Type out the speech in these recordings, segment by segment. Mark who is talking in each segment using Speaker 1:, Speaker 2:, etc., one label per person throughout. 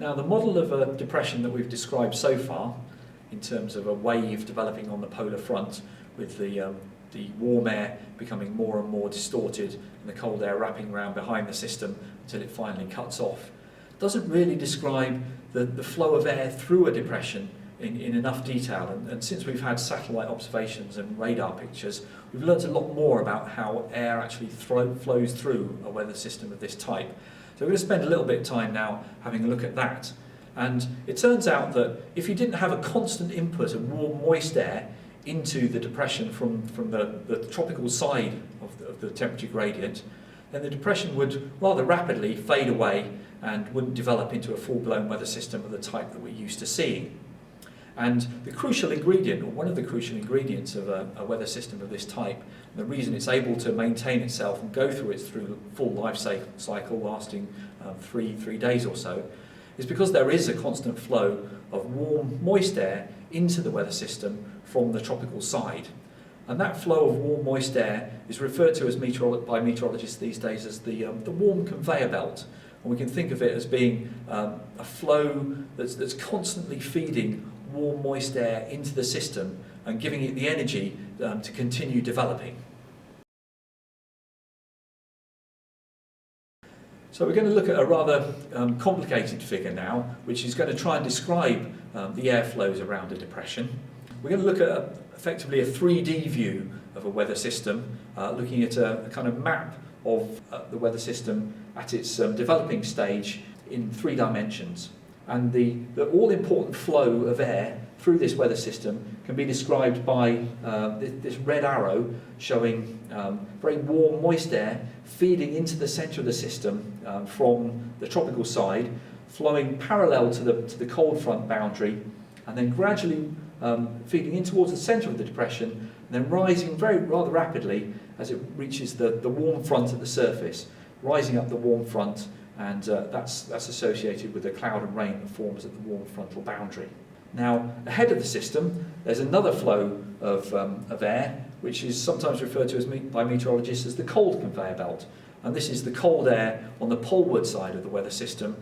Speaker 1: Now, the model of a depression that we've described so far, in terms of a wave developing on the polar front with the warm air becoming more and more distorted and the cold air wrapping around behind the system until it finally cuts off, doesn't really describe the flow of air through a depression in enough detail. And since we've had satellite observations and radar pictures, we've learned a lot more about how air actually flows through a weather system of this type. So we're going to spend a little bit of time now having a look at that. And it turns out that if you didn't have a constant input of warm, moist air into the depression from the tropical side of the temperature gradient, then the depression would rather rapidly fade away and wouldn't develop into a full-blown weather system of the type that we're used to seeing. And the crucial ingredient, or one of the crucial ingredients of a weather system of this type, and the reason it's able to maintain itself and go through its full life cycle lasting three days or so, is because there is a constant flow of warm, moist air into the weather system from the tropical side. And that flow of warm, moist air is referred to as by meteorologists these days as the warm conveyor belt. And we can think of it as being a flow that's constantly feeding warm, moist air into the system and giving it the energy to continue developing. So we're going to look at a rather complicated figure now, which is going to try and describe the airflows around a depression. We're going to look at effectively a 3D view of a weather system, looking at a kind of map of the weather system at its developing stage in 3 dimensions. And the all-important flow of air through this weather system can be described by this red arrow showing very warm, moist air feeding into the centre of the system from the tropical side, flowing parallel to the cold front boundary, and then gradually feeding in towards the centre of the depression, and then rising rather rapidly as it reaches the warm front at the surface, rising up the warm front, and that's associated with the cloud and rain that forms at the warm frontal boundary. Now, ahead of the system, there's another flow of air, which is sometimes referred to by meteorologists as the cold conveyor belt. And this is the cold air on the poleward side of the weather system,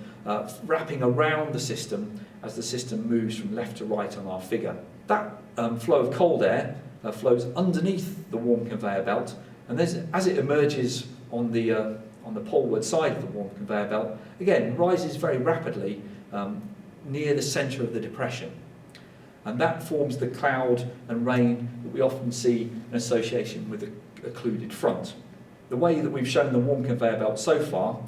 Speaker 1: wrapping around the system as the system moves from left to right on our figure. That flow of cold air flows underneath the warm conveyor belt, and as it emerges on the poleward side of the warm conveyor belt, again rises very rapidly near the centre of the depression. And that forms the cloud and rain that we often see in association with the occluded front. The way that we've shown the warm conveyor belt so far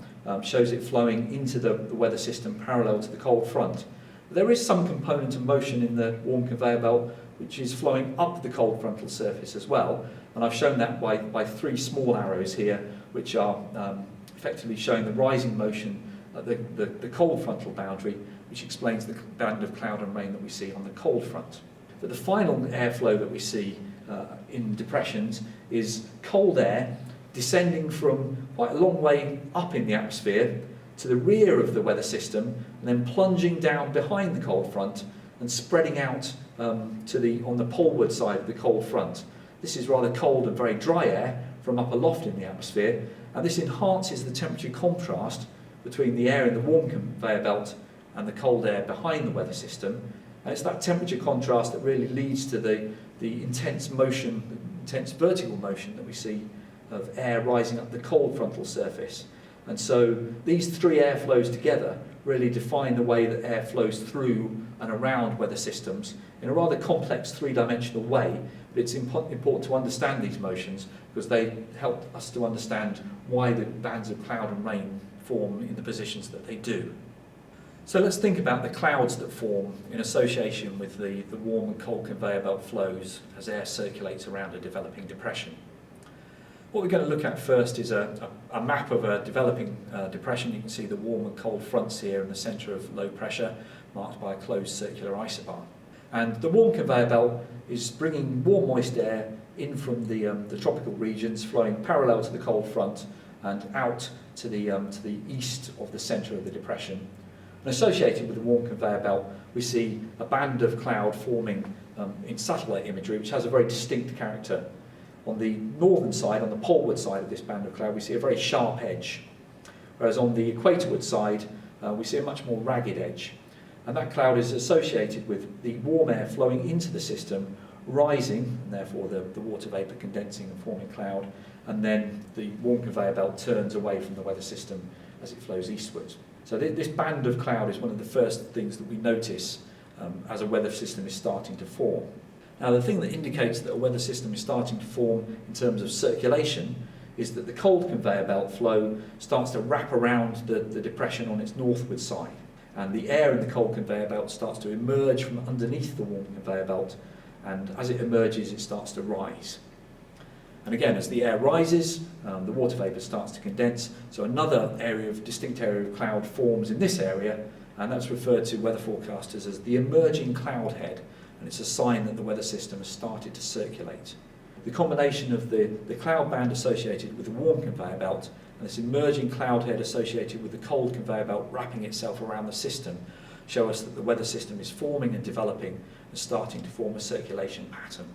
Speaker 1: shows it flowing into the weather system parallel to the cold front. But there is some component of motion in the warm conveyor belt which is flowing up the cold frontal surface as well, and I've shown that by 3 small arrows here, which are effectively showing the rising motion at the cold frontal boundary, which explains the band of cloud and rain that we see on the cold front. But the final airflow that we see in depressions is cold air descending from quite a long way up in the atmosphere to the rear of the weather system, and then plunging down behind the cold front and spreading out on the poleward side of the cold front. This is rather cold and very dry air from up aloft in the atmosphere, and this enhances the temperature contrast between the air in the warm conveyor belt and the cold air behind the weather system. And it's that temperature contrast that really leads to the intense motion, intense vertical motion that we see of air rising up the cold frontal surface. And so these 3 airflows together really define the way that air flows through and around weather systems in a rather complex 3-dimensional way. But it's important to understand these motions because they help us to understand why the bands of cloud and rain form in the positions that they do. So let's think about the clouds that form in association with the warm and cold conveyor belt flows as air circulates around a developing depression. What we're going to look at first is a map of a developing depression. You can see the warm and cold fronts here in the centre of low pressure, marked by a closed circular isobar. And the warm conveyor belt is bringing warm moist air in from the tropical regions, flowing parallel to the cold front and out to the east of the centre of the depression. And associated with the warm conveyor belt, we see a band of cloud forming in satellite imagery, which has a very distinct character. On the northern side, on the poleward side of this band of cloud, we see a very sharp edge, whereas on the equatorward side, we see a much more ragged edge. And that cloud is associated with the warm air flowing into the system, rising, and therefore the water vapour condensing and forming cloud, and then the warm conveyor belt turns away from the weather system as it flows eastwards. So this band of cloud is one of the first things that we notice as a weather system is starting to form. Now, the thing that indicates that a weather system is starting to form in terms of circulation is that the cold conveyor belt flow starts to wrap around the depression on its northward side, and the air in the cold conveyor belt starts to emerge from underneath the warm conveyor belt, and as it emerges it starts to rise. And again, as the air rises, the water vapour starts to condense, so another distinct area of cloud forms in this area, and that's referred to weather forecasters as the emerging cloud head, and it's a sign that the weather system has started to circulate. The combination of the cloud band associated with the warm conveyor belt and this emerging cloud head associated with the cold conveyor belt wrapping itself around the system show us that the weather system is forming and developing and starting to form a circulation pattern.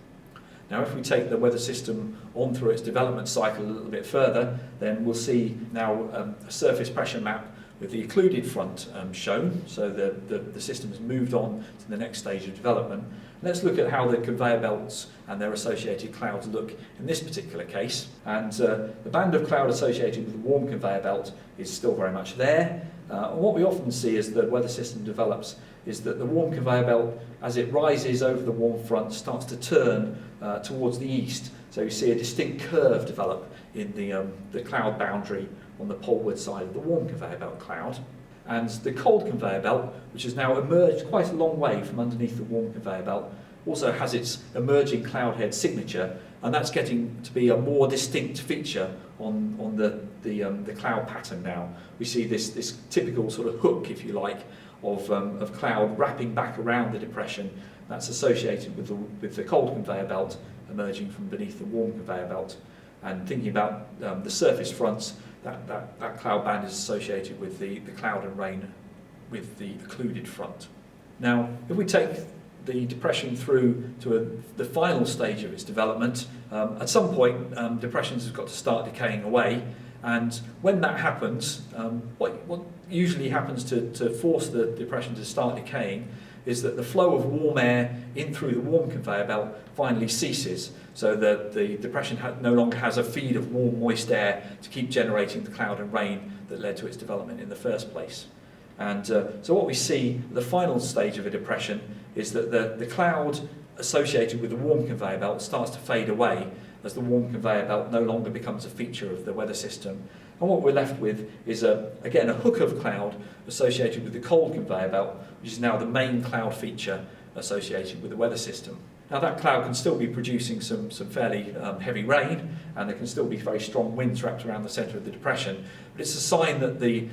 Speaker 1: Now, if we take the weather system on through its development cycle a little bit further, then we'll see now a surface pressure map with the occluded front shown, so the system has moved on to the next stage of development. Let's look at how the conveyor belts and their associated clouds look in this particular case. And the band of cloud associated with the warm conveyor belt is still very much there. And what we often see as the weather system develops is that the warm conveyor belt, as it rises over the warm front, starts to turn towards the east. So you see a distinct curve develop in the cloud boundary on the poleward side of the warm conveyor belt cloud. And the cold conveyor belt, which has now emerged quite a long way from underneath the warm conveyor belt, also has its emerging cloud head signature, and that's getting to be a more distinct feature on the cloud pattern now. We see this typical sort of hook, if you like, of cloud wrapping back around the depression. That's associated with the cold conveyor belt emerging from beneath the warm conveyor belt. And thinking about the surface fronts, that cloud band is associated with the cloud and rain with the occluded front. Now, if we take the depression through to the final stage of its development, at some point depressions have got to start decaying away, and when that happens, what usually happens to force the depression to start decaying is that the flow of warm air in through the warm conveyor belt finally ceases, so that the depression no longer has a feed of warm, moist air to keep generating the cloud and rain that led to its development in the first place. And so what we see at the final stage of a depression is that the cloud associated with the warm conveyor belt starts to fade away as the warm conveyor belt no longer becomes a feature of the weather system. And what we're left with is, again, a hook of cloud associated with the cold conveyor belt, which is now the main cloud feature associated with the weather system. Now, that cloud can still be producing some fairly heavy rain, and there can still be very strong winds wrapped around the centre of the depression, but it's a sign that the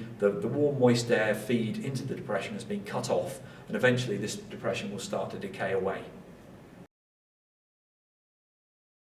Speaker 1: warm, moist air feed into the depression has been cut off, and eventually this depression will start to decay away.